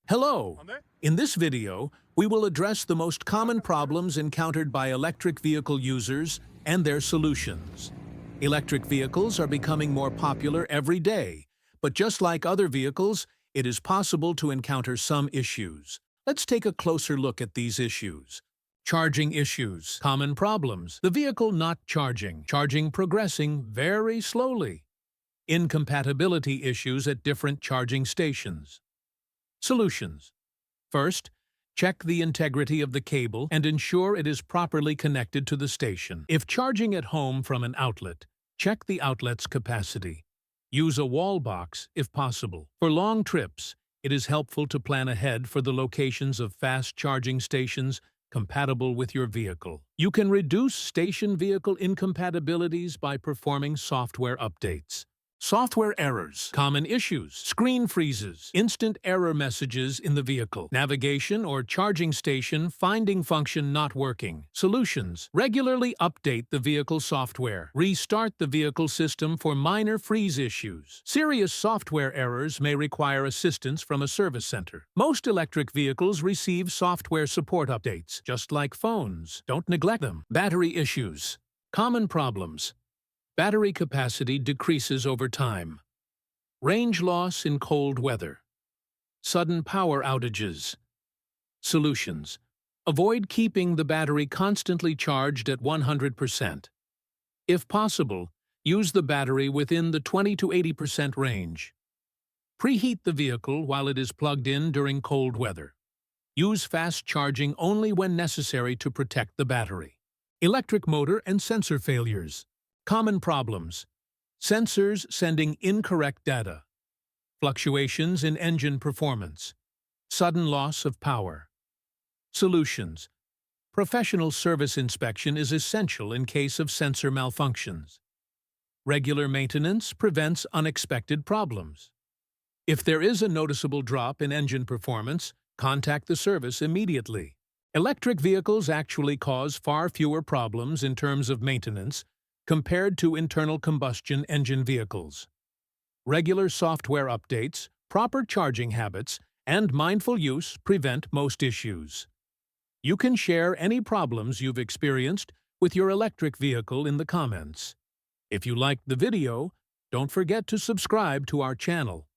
Hello! In this video, we will address the most common problems encountered by electric vehicle users and their solutions. Electric vehicles are becoming more popular every day, but just like other vehicles, it is possible to encounter some issues. Let's take a closer look at these issues. Charging issues. Common problems. The vehicle not charging. Charging progressing very slowly. Incompatibility issues at different charging stations. Solutions. First, check the integrity of the cable and ensure it is properly connected to the station. If charging at home from an outlet, check the outlet's capacity. Use a wall box if possible. For long trips, it is helpful to plan ahead for the locations of fast charging stations compatible with your vehicle. You can reduce station vehicle incompatibilities by performing software updates. Software errors. Common issues. Screen freezes. Instant error messages in the vehicle. Navigation or charging station finding function not working. Solutions. Regularly update the vehicle software. Restart the vehicle system for minor freeze issues. Serious software errors may require assistance from a service center. Most electric vehicles receive software support updates, just like phones. Don't neglect them. Battery issues. Common problems. Battery capacity decreases over time. Range loss in cold weather. Sudden power outages. Solutions. Avoid keeping the battery constantly charged at 100%. If possible, use the battery within the 20 to 80% range. Preheat the vehicle while it is plugged in during cold weather. Use fast charging only when necessary to protect the battery. Electric motor and sensor failures. Common problems. Sensors sending incorrect data. Fluctuations in engine performance. Sudden loss of power. Solutions. Professional service inspection is essential in case of sensor malfunctions. Regular maintenance prevents unexpected problems. If there is a noticeable drop in engine performance, contact the service immediately. Electric vehicles actually cause far fewer problems in terms of maintenance compared to internal combustion engine vehicles. Regular software updates, proper charging habits, and mindful use prevent most issues. You can share any problems you've experienced with your electric vehicle in the comments. If you liked the video, don't forget to subscribe to our channel.